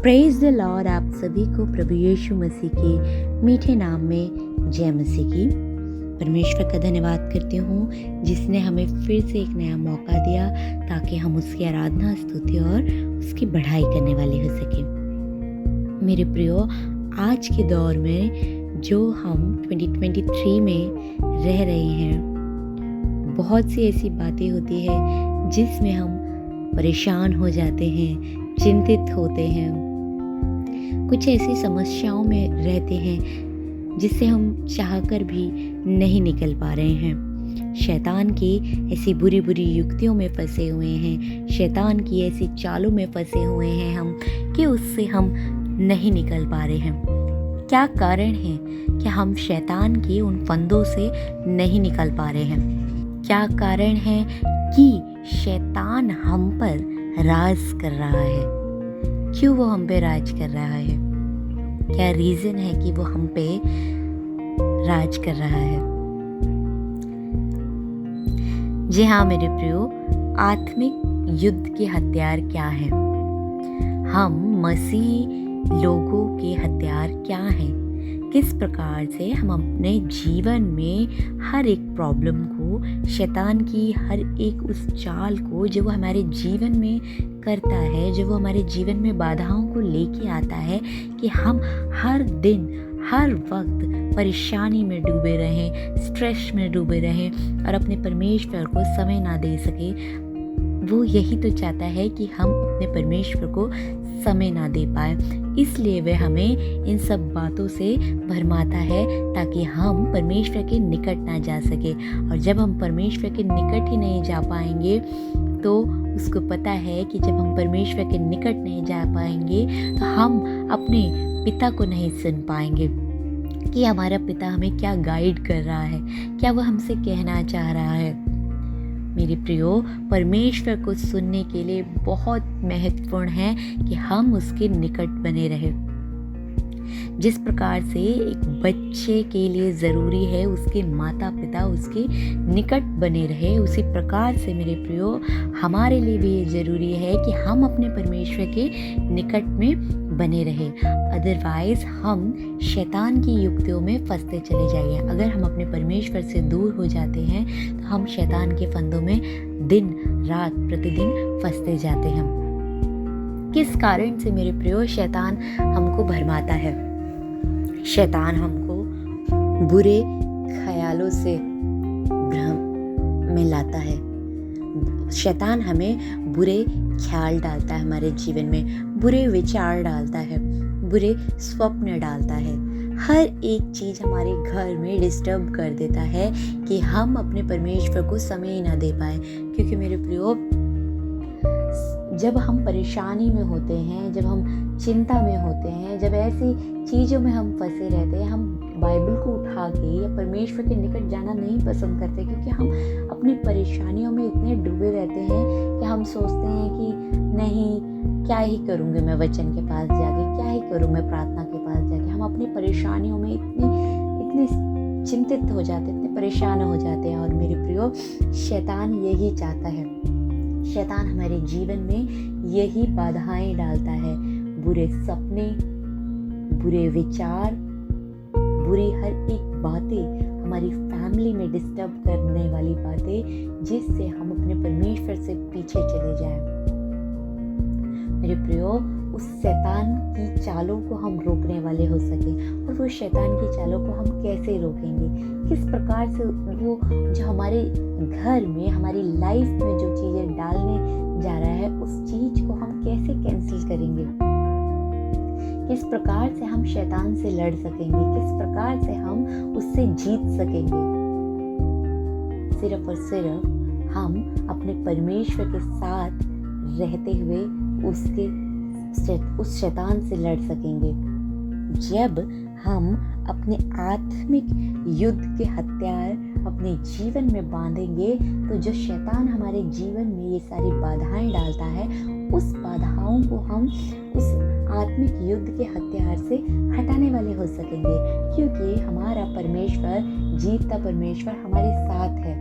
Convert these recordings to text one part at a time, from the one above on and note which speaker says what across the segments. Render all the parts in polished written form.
Speaker 1: Praise the Lord. आप सभी को प्रभु यीशु मसीह के मीठे नाम में जय मसीह की। परमेश्वर का धन्यवाद करती हूँ जिसने हमें फिर से एक नया मौका दिया ताकि हम उसकी आराधना, स्तुति और उसकी बढ़ाई करने वाले हो सके। मेरे प्रियो, आज के दौर में जो हम 2023 में रह रहे हैं, बहुत सी ऐसी बातें होती है जिसमें हम परेशान हो जाते हैं, चिंतित होते हैं, कुछ ऐसी समस्याओं में रहते हैं जिससे हम चाहकर भी नहीं निकल पा रहे हैं। शैतान की ऐसी बुरी बुरी युक्तियों में फंसे हुए हैं, शैतान की ऐसी चालों में फंसे हुए हैं हम कि उससे हम नहीं निकल पा रहे हैं। क्या कारण है कि हम शैतान के उन फंदों से नहीं निकल पा रहे हैं? क्या कारण है कि शैतान हम पर राज कर रहा है? क्यों वो हम पे राज कर रहा है? क्या रीजन है कि वो हम पे राज कर रहा है? जी हाँ मेरे प्रियो, आत्मिक युद्ध के हथियार क्या हैं? हम मसीही लोगों के हथियार क्या हैं? किस प्रकार से हम अपने जीवन में हर एक प्रॉब्लम को, शैतान की हर एक उस चाल को जो वो हमारे जीवन में करता है, जो वो हमारे जीवन में बाधाओं को लेके आता है कि हम हर दिन हर वक्त परेशानी में डूबे रहें, स्ट्रेस में डूबे रहें और अपने परमेश्वर को समय ना दे सके। वो यही तो चाहता है कि हम अपने परमेश्वर को समय ना दे पाए, इसलिए वह हमें इन सब बातों से भरमाता है ताकि हम परमेश्वर के निकट ना जा सके। और जब हम परमेश्वर के निकट ही नहीं जा पाएंगे तो उसको पता है कि जब हम परमेश्वर के निकट नहीं जा पाएंगे तो हम अपने पिता को नहीं सुन पाएंगे कि हमारा पिता हमें क्या गाइड कर रहा है, क्या वो हमसे कहना चाह रहा है। मेरे प्रियो, परमेश्वर को सुनने के लिए बहुत महत्वपूर्ण है कि हम उसके निकट बने रहें। जिस प्रकार से एक बच्चे के लिए ज़रूरी है उसके माता पिता उसके निकट बने रहे, उसी प्रकार से मेरे प्रियो हमारे लिए भी ये ज़रूरी है कि हम अपने परमेश्वर के निकट में बने रहे। अदरवाइज हम शैतान की युक्तियों में फंसते चले जाएंगे। अगर हम अपने परमेश्वर से दूर हो जाते हैं तो हम शैतान के फंदों में दिन रात प्रतिदिन फंसते जाते हैं। किस कारण से मेरे प्रियो शैतान हमको भरमाता है? शैतान हमको बुरे ख्यालों से भ्रम में लाता है। शैतान हमें बुरे ख्याल डालता है, हमारे जीवन में बुरे विचार डालता है, बुरे स्वप्न डालता है। हर एक चीज़ हमारे घर में डिस्टर्ब कर देता है कि हम अपने परमेश्वर को समय ही ना दे पाए। क्योंकि मेरे प्रियो, जब हम परेशानी में होते हैं, जब हम चिंता में होते हैं, जब ऐसी चीज़ों में हम फंसे रहते हैं, हम बाइबल को उठा के या परमेश्वर के निकट जाना नहीं पसंद करते क्योंकि हम अपनी परेशानियों में इतने डूबे रहते हैं कि हम सोचते हैं कि नहीं, क्या ही करूँगी मैं वचन के पास जाके, क्या ही करूँ मैं प्रार्थना के पास जाके। हम अपनी परेशानियों में इतने चिंतित हो जाते, इतने परेशान हो जाते हैं। और मेरे प्रियो, शैतान यही चाहता है, शैतान हमारे जीवन में यही बाधाएं डालता है। बुरे सपने, बुरे विचार, बुरी हर एक बातें, हमारी फैमिली में डिस्टर्ब करने वाली बातें, जिससे हम अपने परमेश्वर से पीछे चले जाएं। मेरे प्रियो, उस शैतान की चालों को हम रोकने वाले हो सके। और वो शैतान की चालों को हम कैसे रोकेंगे? किस प्रकार से वो जो हमारे घर में, हमारी लाइफ में जो चीज़ें डालने जा रहा है, उस चीज़ को हम कैसे कैंसिल करेंगे? किस प्रकार से हम शैतान से लड़ सकेंगे? किस प्रकार से हम उससे जीत सकेंगे? सिर्फ और सिर्फ हम अपने परमेश्वर के साथ रहते हुए उस शैतान से लड़ सकेंगे। जब हम अपने आत्मिक युद्ध के हथियार अपने जीवन में बांधेंगे तो जो शैतान हमारे जीवन में ये सारी बाधाएं डालता है, उस बाधाओं को हम उस आत्मिक युद्ध के हथियार से हटाने वाले हो सकेंगे। क्योंकि हमारा परमेश्वर, जीवता परमेश्वर हमारे साथ है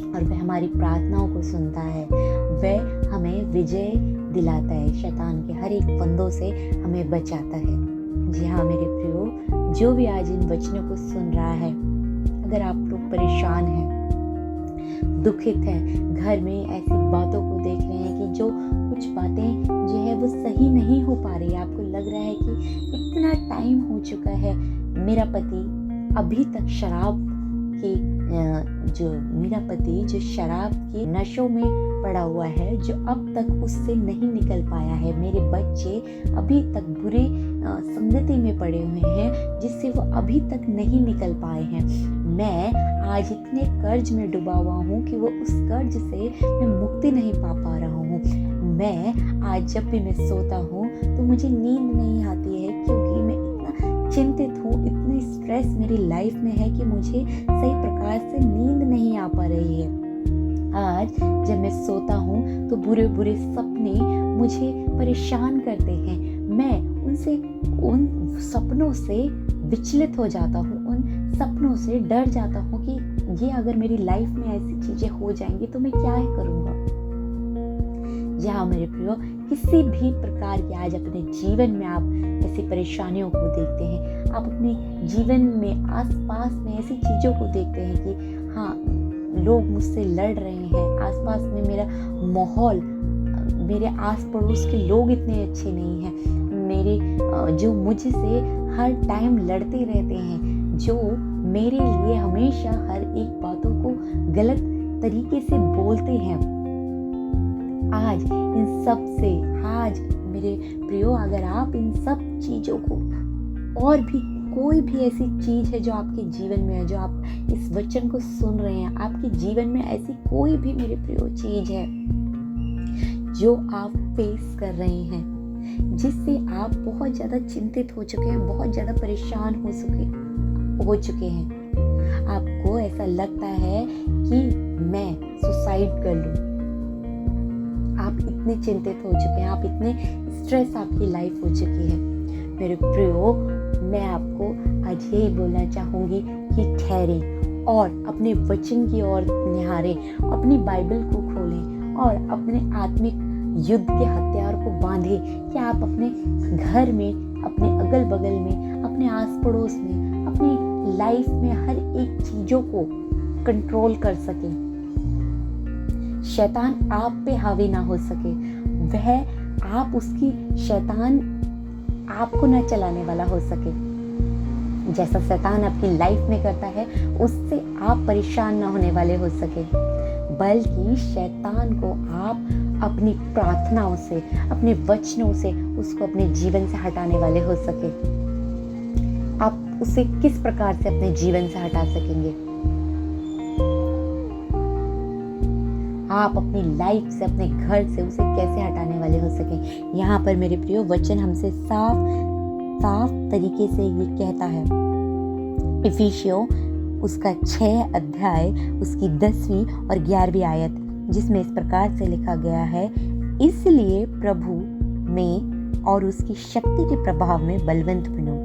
Speaker 1: और वह हमारी प्रार्थनाओं को सुनता है। वह हमें विजय दिलाता है, शैतान के हर एक फंदों से हमें बचाता है। जी हाँ मेरे प्रियो, जो भी आज इन वचनों को सुन रहा है, अगर आप लोग परेशान हैं, दुखित हैं, घर में ऐसी बातों को देख रहे हैं कि जो कुछ बातें जो है वो सही नहीं हो पा रही है, आपको लग रहा है कि इतना टाइम हो चुका है, मेरा पति अभी तक मेरा पति जो शराब की नशों में पड़ा हुआ है, जो अब तक उससे नहीं निकल पाया है, मेरे बच्चे अभी तक बुरे संगति में पड़े हुए हैं जिससे वो अभी तक नहीं निकल पाए हैं, मैं आज इतने कर्ज में डूबा हुआ हूँ कि वो उस कर्ज से मैं मुक्ति नहीं पा रहा हूँ, मैं आज जब भी मैं सोता हूँ तो मुझे नींद नहीं आती है क्योंकि मैं इतना चिंतित हूँ, इतनी स्ट्रेस मेरी लाइफ में है कि मुझे सही प्रकार से नींद नहीं आ पा रही है। आज जब मैं सोता हूँ तो बुरे बुरे सपने मुझे परेशान करते हैं, मैं उन सपनों से विचलित हो जाता हूँ, उन सपनों से डर जाता हूँ कि ये अगर मेरी लाइफ में ऐसी चीज़ें हो जाएंगी तो मैं क्या करूँगा। जी हाँ मेरे प्रियो, किसी भी प्रकार की आज अपने जीवन में आप ऐसी परेशानियों को देखते हैं, आप अपने जीवन में आसपास में ऐसी चीज़ों को देखते हैं कि हाँ लोग मुझसे लड़ रहे हैं, आसपास में मेरा माहौल, मेरे आस पड़ोस के लोग इतने अच्छे नहीं हैं, मेरे जो मुझसे हर टाइम लड़ते रहते हैं, जो मेरे लिए हमेशा हर एक बातों को गलत तरीके से बोलते हैं, आज मेरे प्रियो, अगर आप इन सब चीज़ों को और भी कोई भी ऐसी चीज़ है जो आपके जीवन में है, जो आप इस वचन को सुन रहे हैं, आपके जीवन में ऐसी कोई भी मेरे प्रियो चीज़ है जो आप फेस कर रहे हैं, जिससे आप बहुत ज़्यादा चिंतित हो चुके हैं, बहुत ज़्यादा परेशान हो चुके हैं, आपको ऐसा लगता है कि मैं सुसाइड कर लूँ, आप इतने चिंतित हो चुके हैं, आप इतने स्ट्रेस आपकी लाइफ हो चुकी है, मेरे प्रियो मैं आपको आज यही बोलना चाहूँगी कि ठहरें और अपने वचन की ओर निहारें, अपनी बाइबल को खोलें और अपने आत्मिक युद्ध के हथियार को बांधें कि आप अपने घर में, अपने अगल बगल में, अपने आस पड़ोस में, अपनी लाइफ में हर एक चीज़ों को कंट्रोल कर सकें, शैतान आप पे हावी ना हो सके, शैतान आपको ना चलाने वाला हो सके, जैसा शैतान आपकी लाइफ में करता है उससे आप परेशान ना होने वाले हो सके, बल्कि शैतान को आप अपनी प्रार्थनाओं से, अपने वचनों से उसको अपने जीवन से हटाने वाले हो सके। आप उसे किस प्रकार से अपने जीवन से हटा सकेंगे? आप अपनी लाइफ से, अपने घर से उसे कैसे हटाने वाले हो सके? यहाँ पर मेरे प्रियो वचन हमसे साफ तरीके से ये कहता है, इफिसियों उसका 6 अध्याय उसकी 10वीं और 11वीं आयत, जिसमें इस प्रकार से लिखा गया है, इसलिए प्रभु में और उसकी शक्ति के प्रभाव में बलवंत बनो,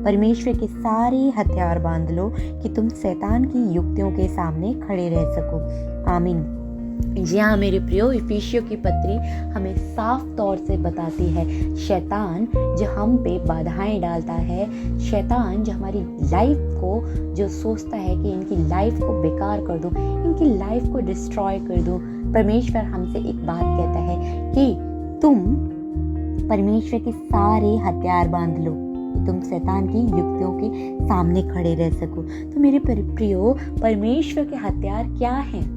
Speaker 1: परमेश्वर के सारे हथियार बांध लो कि तुम शैतान की युक्तियों के सामने खड़े रह सको। आमीन। जी हाँ मेरे प्रियो, इफिसियों की पत्री हमें साफ तौर से बताती है, शैतान जो हम पे बाधाएं डालता है, शैतान जो हमारी लाइफ को जो सोचता है कि इनकी लाइफ को बेकार कर दूं, इनकी लाइफ को डिस्ट्रॉय कर दूं, परमेश्वर हमसे एक बात कहता है कि तुम परमेश्वर के सारे हथियार बांध लो, तुम शैतान की युक्तियों के सामने खड़े रह सको। तो मेरे प्रियो, परमेश्वर के हथियार क्या हैं?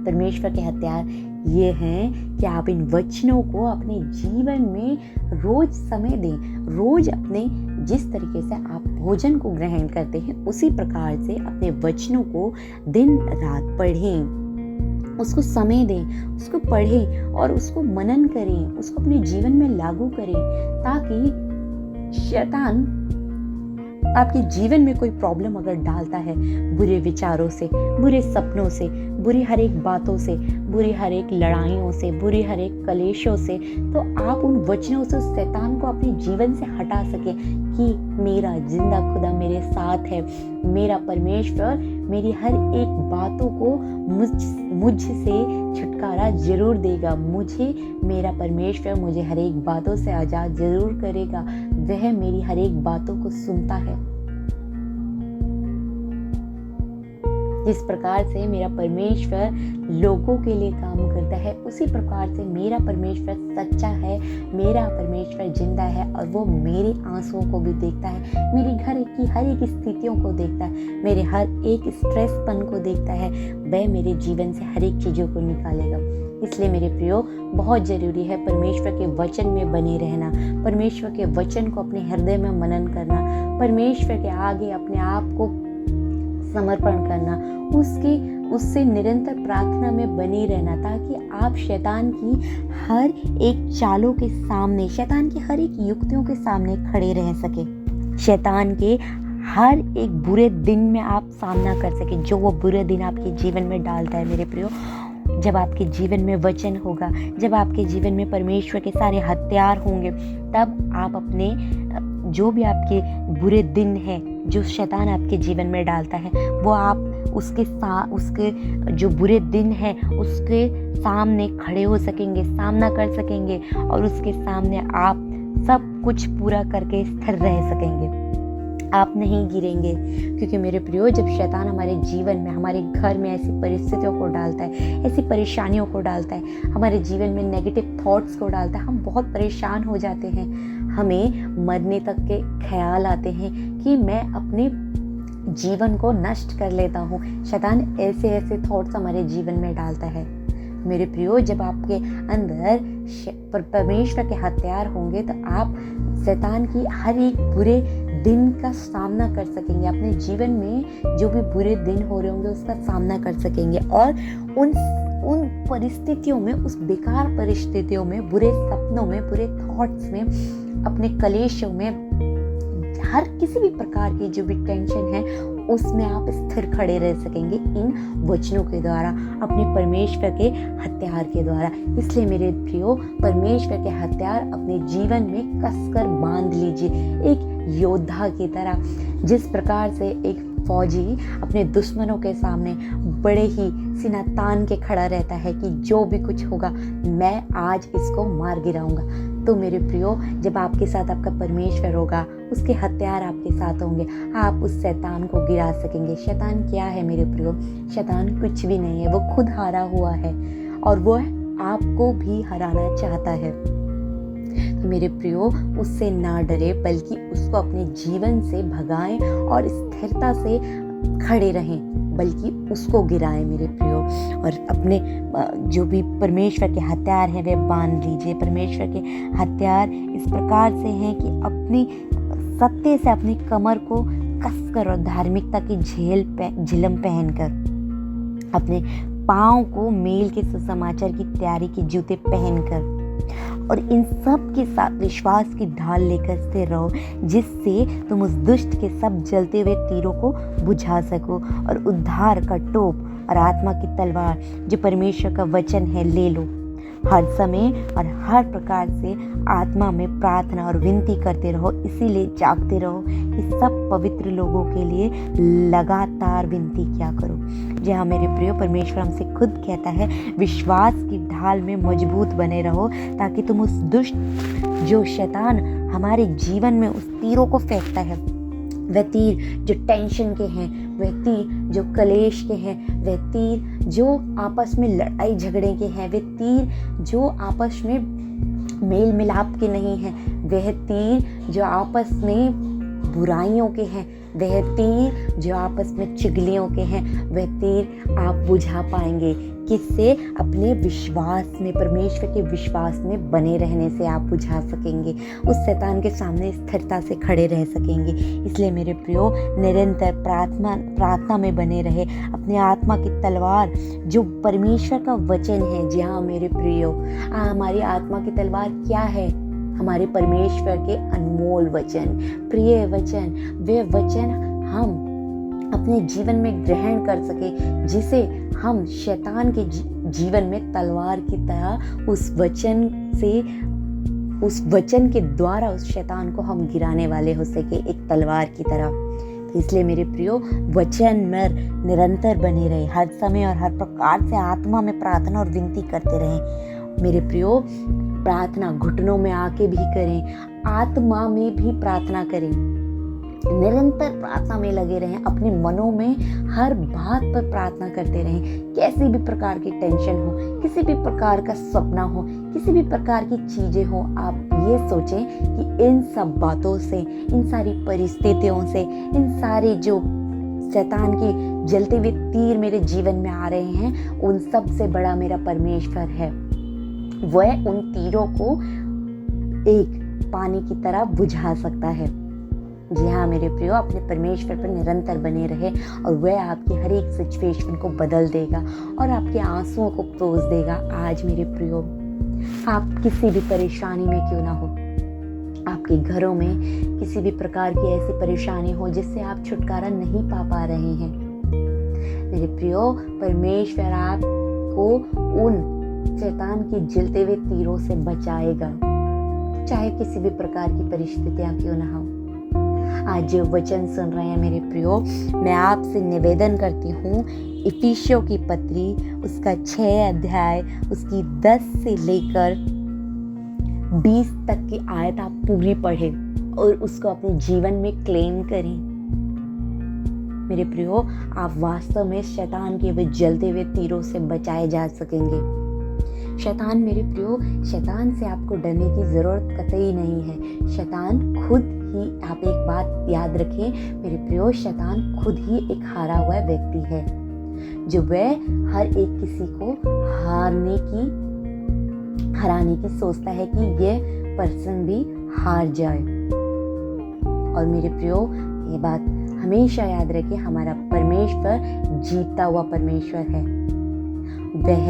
Speaker 1: परमेश्वर के हथियार ये हैं कि आप इन वचनों को अपने जीवन में रोज समय दें, रोज अपने जिस तरीके से आप भोजन को ग्रहण करते हैं उसी प्रकार से अपने वचनों को दिन रात पढ़ें, उसको समय दें, उसको पढ़ें और उसको मनन करें, उसको अपने जीवन में लागू करें, ताकि शैतान आपके जीवन में कोई प्रॉब्लम अगर डालता है, बुरे विचारों से, बुरे सपनों से, बुरी हर एक बातों से, बुरी हर एक लड़ाइयों से, बुरी हर एक कलेशों से, तो आप उन वचनों से उस शैतान को अपने जीवन से हटा सके कि मेरा जिंदा खुदा मेरे साथ है, मेरा परमेश्वर मेरी हर एक बातों को मुझसे छुटकारा जरूर देगा, मुझे मेरा परमेश्वर मुझे हर एक बातों से आज़ाद जरूर करेगा, वह मेरी हर एक बातों को सुनता है। जिस प्रकार से मेरा परमेश्वर लोगों के लिए काम करता है, उसी प्रकार से मेरा परमेश्वर सच्चा है, मेरा परमेश्वर जिंदा है और वो मेरे आंसुओं को भी देखता है, मेरे घर की हर एक स्थितियों को देखता है, मेरे हर एक स्ट्रेसपन को देखता है, वह मेरे जीवन से हर एक चीज़ों को निकालेगा। इसलिए मेरे प्रियो, बहुत ज़रूरी है परमेश्वर के वचन में बने रहना, परमेश्वर के वचन को अपने हृदय में मनन करना, परमेश्वर के आगे अपने आप को समर्पण करना, उससे निरंतर प्रार्थना में बनी रहना, ताकि आप शैतान की हर एक चालों के सामने, शैतान की हर एक युक्तियों के सामने खड़े रह सके, शैतान के हर एक बुरे दिन में आप सामना कर सके, जो वो बुरे दिन आपके जीवन में डालता है। मेरे प्रियो, जब आपके जीवन में वचन होगा, जब आपके जीवन में परमेश्वर के सारे हथियार होंगे, तब आप अपने जो भी आपके बुरे दिन हैं, जो शैतान आपके जीवन में डालता है, वो आप उसके जो बुरे दिन हैं उसके सामने खड़े हो सकेंगे, सामना कर सकेंगे और उसके सामने आप सब कुछ पूरा करके स्थिर रह सकेंगे। आप नहीं गिरेंगे, क्योंकि मेरे प्रियो, जब शैतान हमारे जीवन में, हमारे घर में ऐसी परिस्थितियों को डालता है, ऐसी परेशानियों को डालता है, हमारे जीवन में नेगेटिव थॉट्स को डालता है, हम बहुत परेशान हो जाते हैं, हमें मरने तक के ख्याल आते हैं कि मैं अपने जीवन को नष्ट कर लेता हूँ। शैतान ऐसे ऐसे थॉट्स हमारे जीवन में डालता है। मेरे प्रियो, जब आपके अंदर परमेश्वर के हथियार होंगे, तो आप शैतान की हर एक बुरे दिन का सामना कर सकेंगे, अपने जीवन में जो भी बुरे दिन हो रहे होंगे उसका सामना कर सकेंगे और उन परिस्थितियों में, उस बेकार परिस्थितियों में, बुरे सपनों में, बुरे थॉट्स में, अपने कलेशों में, हर किसी भी प्रकार की जो भी टेंशन है उसमें आप स्थिर खड़े रह सकेंगे इन वचनों के द्वारा, अपने परमेश्वर के हथियार के द्वारा। इसलिए मेरे प्रियो, परमेश्वर के हथियार अपने जीवन में कसकर बांध लीजिए, एक योद्धा की तरह। जिस प्रकार से एक फौजी अपने दुश्मनों के सामने बड़े ही सीना तान के खड़ा रहता है कि जो भी कुछ होगा मैं आज इसको मार गिराऊंगा, तो मेरे प्रियो, जब आपके साथ आपका परमेश्वर होगा, उसके हथियार आपके साथ होंगे, आप उस शैतान को गिरा सकेंगे। शैतान क्या है मेरे प्रियो? शैतान कुछ भी नहीं है, वो खुद हारा हुआ है और वो आपको भी हराना चाहता है। तो मेरे प्रियो, उससे ना डरे, बल्कि उसको अपने जीवन से भगाएं और स्थिरता से खड़े रहें, बल्कि उसको गिराएं मेरे प्रियो। और अपने जो भी परमेश्वर के हथियार हैं वे बांध लीजिए। परमेश्वर के हथियार इस प्रकार से हैं कि अपनी सत्य से अपनी कमर को कसकर और धार्मिकता की झिलम पहनकर, अपने पाँव को मेल के सुसमाचार की तैयारी के जूते पहनकर, और इन सब के साथ विश्वास की ढाल लेकर स्थिर रहो, जिससे तुम उस दुष्ट के सब जलते हुए तीरों को बुझा सको, और उद्धार का टोप और आत्मा की तलवार जो परमेश्वर का वचन है ले लो। हर समय और हर प्रकार से आत्मा में प्रार्थना और विनती करते रहो, इसीलिए जागते रहो कि सब पवित्र लोगों के लिए लगातार विनती किया करो। जी हाँ मेरे प्रियो, परमेश्वर हमसे खुद कहता है, विश्वास की ढाल में मजबूत बने रहो, ताकि तुम उस दुष्ट जो शैतान हमारे जीवन में उस तीरों को फेंकता है, वह तीर जो टेंशन के हैं, वह तीर जो कलेश के हैं, वह तीर जो आपस में लड़ाई झगड़े के हैं, वे तीर जो आपस में मेल मिलाप के नहीं हैं, वह तीर जो आपस में बुराइयों के हैं, वह तीर जो आपस में चुगलियों के हैं, वह तीर आप बुझा पाएंगे। किससे? अपने विश्वास में, परमेश्वर के विश्वास में बने रहने से आप बुझा सकेंगे, उस शैतान के सामने स्थिरता से खड़े रह सकेंगे। इसलिए मेरे प्रियो, निरंतर प्रार्थना में बने रहे, अपने आत्मा की तलवार जो परमेश्वर का वचन है। जी हाँ मेरे प्रियो, हमारी आत्मा की तलवार क्या है? हमारे परमेश्वर के अनमोल वचन, प्रिय वचन, वे वचन हम अपने जीवन में ग्रहण कर सके, जिसे हम शैतान के जीवन में तलवार की तरह उस वचन के द्वारा उस शैतान को हम गिराने वाले हो सके, एक तलवार की तरह। तो इसलिए मेरे प्रियो, वचन में निरंतर बने रहे, हर समय और हर प्रकार से आत्मा में प्रार्थना और विनती करते रहें। मेरे प्रियो, प्रार्थना घुटनों में आके भी करें, आत्मा में भी प्रार्थना करें, निरंतर प्रार्थना में लगे रहें, अपने मनों में हर बात पर प्रार्थना करते रहें। कैसी भी प्रकार की टेंशन हो, किसी भी प्रकार का सपना हो, किसी भी प्रकार की चीजें हो, आप ये सोचें कि इन सब बातों से, इन सारी परिस्थितियों से, इन सारे जो शैतान के जलते हुए तीर मेरे जीवन में आ रहे हैं, उन सब से बड़ा मेरा परमेश्वर है। वह उन तीरों को एक पानी की तरह बुझा सकता है। जी हाँ मेरे प्रियो, अपने परमेश्वर पर निरंतर बने रहे और वह आपकी हर एक सिचुएशन को बदल देगा और आपके आंसुओं को पोंछ देगा। आज मेरे प्रियो, आप किसी भी परेशानी में क्यों ना हो, आपके घरों में किसी भी प्रकार की ऐसी परेशानी हो जिससे आप छुटकारा नहीं पा रहे हैं, मेरे प्रियो, परमेश्वर आपको उन शैतान के जलते हुए तीरों से बचाएगा, चाहे किसी भी प्रकार की परिस्थितियां क्यों ना हो। आज जो वचन सुन रहे हैं मेरे प्रियो, मैं आपसे निवेदन करती हूँ, इफिसियों की पत्री उसका 6 अध्याय उसकी 10 से लेकर 20 तक की आयत आप पूरी पढ़ें और उसको अपने जीवन में क्लेम करें। मेरे प्रियो, आप वास्तव में शैतान के वे जलते हुए तीरों से बचाए जा सकेंगे। शैतान मेरे प्रियो, शैतान से आपको डरने की ज़रूरत कतई नहीं है। शैतान खुद ही, आप एक बात याद रखें मेरे प्रियो, शैतान खुद ही एक हारा हुआ व्यक्ति है, जो वह हर एक किसी को हराने की सोचता है कि यह पर्सन भी हार जाए। और मेरे प्रियो, ये बात हमेशा याद रखें, हमारा परमेश्वर जीतता हुआ परमेश्वर है। वह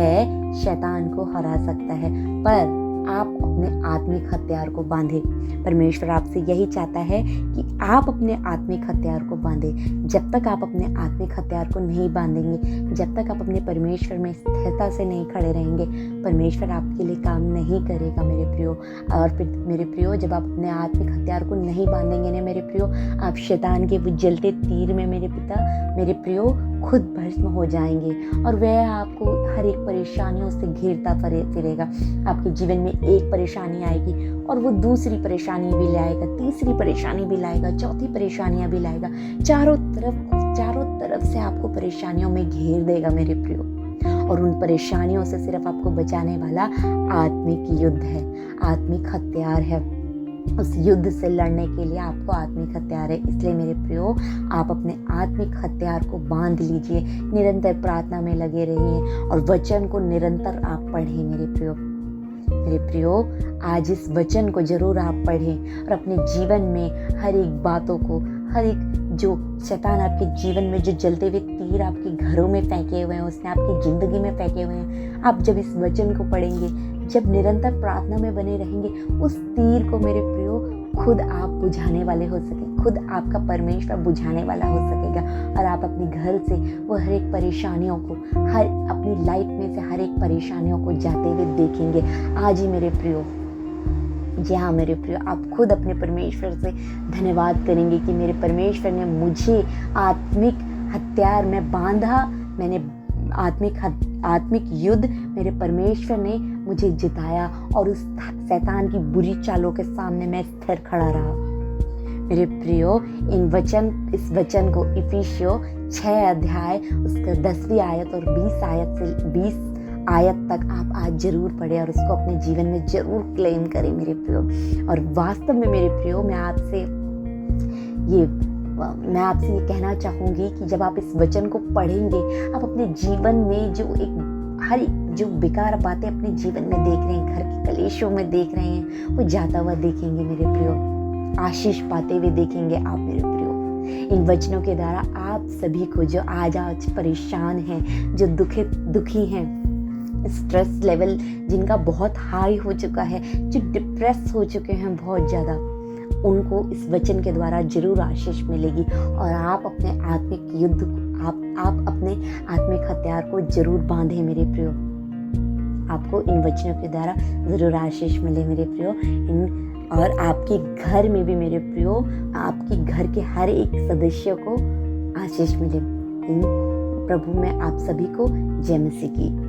Speaker 1: शैतान को हरा सकता है, पर आप अपने आत्मिक हथियार को बांधे। परमेश्वर आपसे यही चाहता है कि आप अपने आत्मिक हथियार को बांधे। जब तक आप अपने आत्मिक हथियार को नहीं बांधेंगे, जब तक आप अपने परमेश्वर में स्थिरता से नहीं खड़े रहेंगे, परमेश्वर आपके लिए काम नहीं करेगा मेरे प्रियो। और फिर मेरे प्रियो, जब आप अपने आत्मिक हथियार को नहीं बांधेंगे ना मेरे प्रियो, आप शैतान के वो जलते तीर में मेरे मेरे प्रियो खुद भस्म हो जाएंगे और वह आपको हर एक परेशानियों से घेरता फिरेगा। आपके जीवन में एक परेशानी आएगी और वो दूसरी परेशानी भी लाएगा, तीसरी परेशानी भी लाएगा, चौथी परेशानियां भी लाएगा। चारों तरफ से आपको परेशानियों में घेर देगा मेरे प्रियो। और उन परेशानियों से सिर्फ आपको बचाने वाला आत्मिक युद्ध है, आत्मिक हथियार है। उस युद्ध से लड़ने के लिए आपको आत्मिक हथियार है। इसलिए मेरे प्रियो, आप अपने आत्मिक हथियार को बांध लीजिए, निरंतर प्रार्थना में लगे रहिए और वचन को निरंतर आप पढ़ें मेरे प्रियो। मेरे प्रियो, आज इस वचन को जरूर आप पढ़ें और अपने जीवन में हर एक बातों को, हर एक जो शैतान आपके जीवन में जो जलते हुए तीर आपके घरों में फेंके हुए हैं, उसने आपकी जिंदगी में फेंके हुए हैं, आप जब इस वचन को पढ़ेंगे, जब निरंतर प्रार्थना में बने रहेंगे, उस तीर को मेरे प्रियो खुद आप बुझाने वाले हो सके, खुद आपका परमेश्वर बुझाने वाला हो सकेगा और आप अपने घर से वो हर एक परेशानियों को, हर अपनी लाइफ में से हर एक परेशानियों को जाते हुए देखेंगे। आज ही मेरे प्रियो, जी हाँ मेरे प्रियो, आप खुद अपने परमेश्वर से धन्यवाद करेंगे कि मेरे परमेश्वर ने मुझे आत्मिक हथियार में बांधा, मैंने आत्मिक युद्ध मेरे परमेश्वर ने मुझे जिताया और उस शैतान की बुरी चालों के सामने मैं स्थिर खड़ा रहा। मेरे प्रियो, इस वचन को इफिसियों 6 अध्याय उसका 10वीं आयत और 20 आयत तक आप आज जरूर पढ़ें और उसको अपने जीवन में जरूर क्लेम करें मेरे प्रियो। और वास्तव में मेरे प्रियो, मैं आपसे ये कहना चाहूँगी कि जब आप इस वचन को पढ़ेंगे, आप अपने जीवन में हर एक जो बेकार बातें अपने जीवन में देख रहे हैं, घर के कलेशों में देख रहे हैं, वो जाता हुआ देखेंगे मेरे प्रियो। आशीष पाते हुए देखेंगे आप मेरे प्रियो। इन वचनों के द्वारा आप सभी को जो आज परेशान हैं, जो दुखी हैं, स्ट्रेस लेवल जिनका बहुत हाई हो चुका है, जो डिप्रेस हो चुके हैं बहुत ज़्यादा, उनको इस वचन के द्वारा जरूर आशीष मिलेगी और आप अपने आत्मिक युद्ध, आप अपने आत्मिक हथियार को जरूर बांधें मेरे प्रियो। आपको इन वचनों के द्वारा ज़रूर आशीष मिले मेरे प्रियो। और आपके घर में भी मेरे प्रियो, आपके घर के हर एक सदस्य को आशीष मिले। इन प्रभु में आप सभी को जय मसीह की।